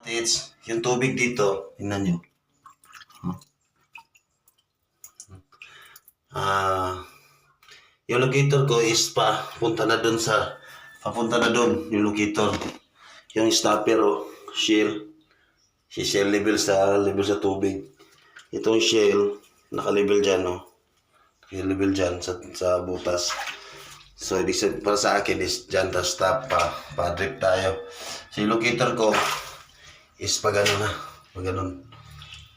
It's yung tubig dito, tingnan nyo. Yung locator ko is papunta na dun yung locator. Yung stopper o shell. Si shell level sa tubig. Itong shell, naka-level dyan o. Naka-level dyan sa butas. So, para sa akin is dyan ta stop pa-drip tayo. So, yung locator ko is pag ganun.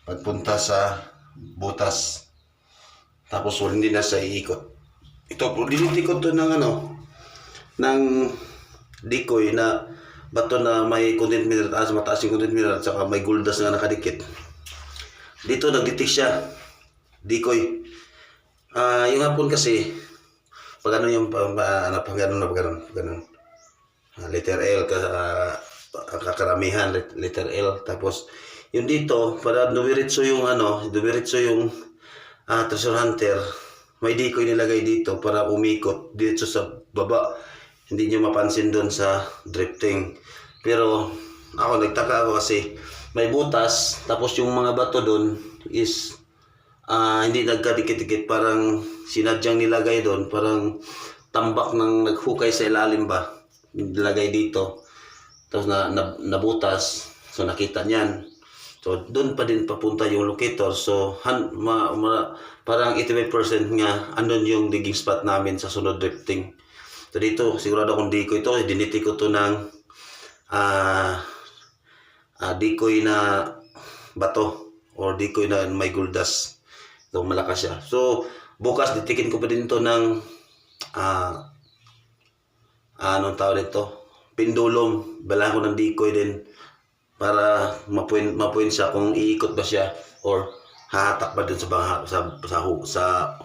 Pagpunta sa butas. Tapos hindi na siya iikot. Ito, dinitikot to ng decoy na bato na may content mineral, mataas yung content mineral, at saka may guldas na nakadikit. Dito nagdetect siya, decoy. Yung hapon kasi, pag letter L, kakaramihan, letter L, tapos, yung dito, para dumiritso yung treasure hunter, may decoy nilagay dito para umikot dito sa baba. Hindi nyo mapansin doon sa drifting. Pero ako nagtaka ako kasi may butas, tapos yung mga bato doon is hindi nagkadikit-dikit, parang sinadyang nilagay doon, parang tambak ng naghukay sa ilalim ba, nilagay dito, tapos nabutas, so nakita niyan. So doon pa din papunta yung locator. So parang 85% nga andun yung digging spot namin sa sunod drifting. So dito sigurado akong decoy ito, diniti ko to ng decoy na bato or decoy na may guldas. So malakas siya. So bukas ditikin ko pa din to ng anong tawag nito, pendulum. Bala ko ng decoy din para mapuin siya kung iikot ba siya or hahatak ba dun sa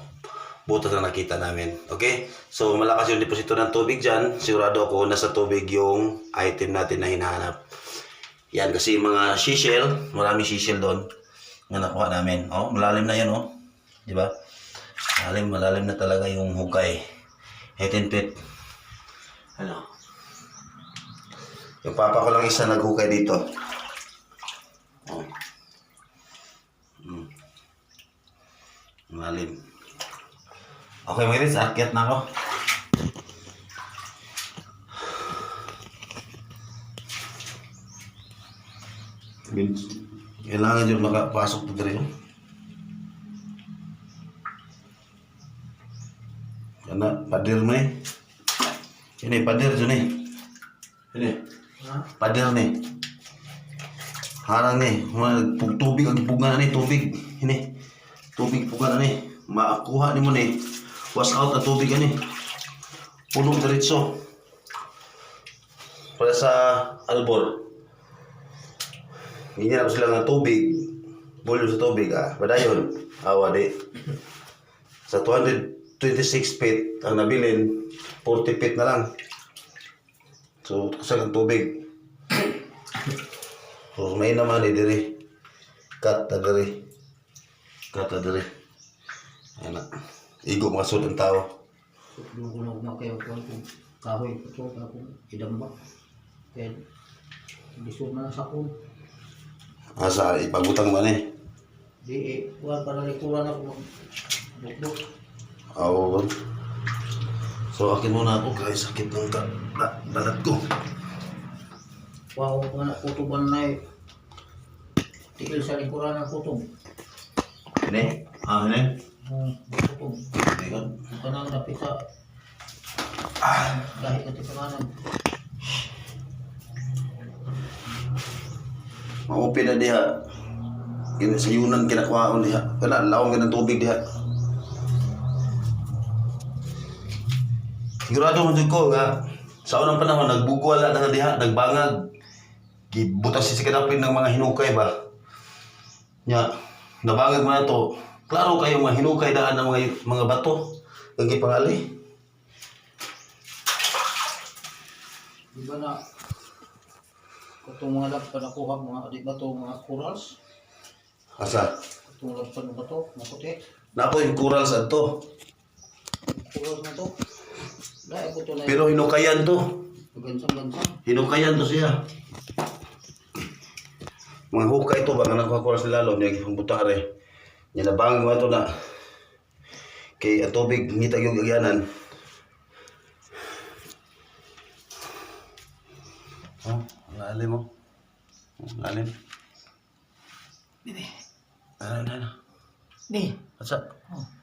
butas na nakita namin. Okay? So malakas yung deposito ng tubig dyan. Sigurado ako nasa tubig yung item natin na hinahanap. Yan kasi mga seashell, maraming seashell doon na nakuha namin. Oh, malalim na yan oh. Di ba? Malalim na talaga yung hukay. 18 feet. Ano? Yung papa ko lang isa naghukay dito. Oh. Malalim. Okay, mga guys, akyat na ako. Kailangan yung makapasok na rin. Karena padir mo eh. Ini padir dyan eh. Ini. Padir nih. Harang nih. Tubig ang pugan nih. Tubig. Ini. Tubig pugan nih. Makuha ni mo nih. Wash out ang tubig nih. Puno diretso. Para sa albor. Hinyan ako sila ng tubig. Volume sa tubig Padayon. Awa di. Sa 226 feet ang nabilin, 40 feet na lang. So, kusag ang tubig. So, may naman diri. Cut na diri. Ayan na. Igo mga sud ang tao. Nung kayo kahoy ito ako idamba. Kaya bisod na sa ko. Asa ipagutang man eh. Di kuha para likuran ako. Bukbuk. Oo. So akin muna ako kahit sakit ng balat ko. Wow, kung kutuban na eh. Tigil sa likuran ng kutub. Ini? Ini? Kutub. Ikon? Ang kanang dapit sa dahil ka tikanan. Maupi na diha. Sayunan kinakwaon diha. Kana lawang ng tubig diha. Sigurado mo ko nga sa unang panahon nagbugwala na diha, nagbangag. Gibutas si kanapin ng mga hinukay ba. Nya, nabangag mo na to. Klaro kayo mga hinukay daan ng mga bato. Lagi pangali. Di ba na itong mga lagpan nakuha mga di ba ito mga corals? Asa? Itong lagpan ba ito? Maputi? Napo yung coral sa to. Corals na ito? Dahil ko ito na Pero hinukayan to. gansang-gansang. Hinukayan to siya. Mga hukay ito ba nga nakakuha sa lalo niya gipang butare. Nya nabang mo ito na kay ang tubig ngita yung agyanan. Oh, lalim mo. Lalim. Dini. Ano. Ni. What's up? Oh.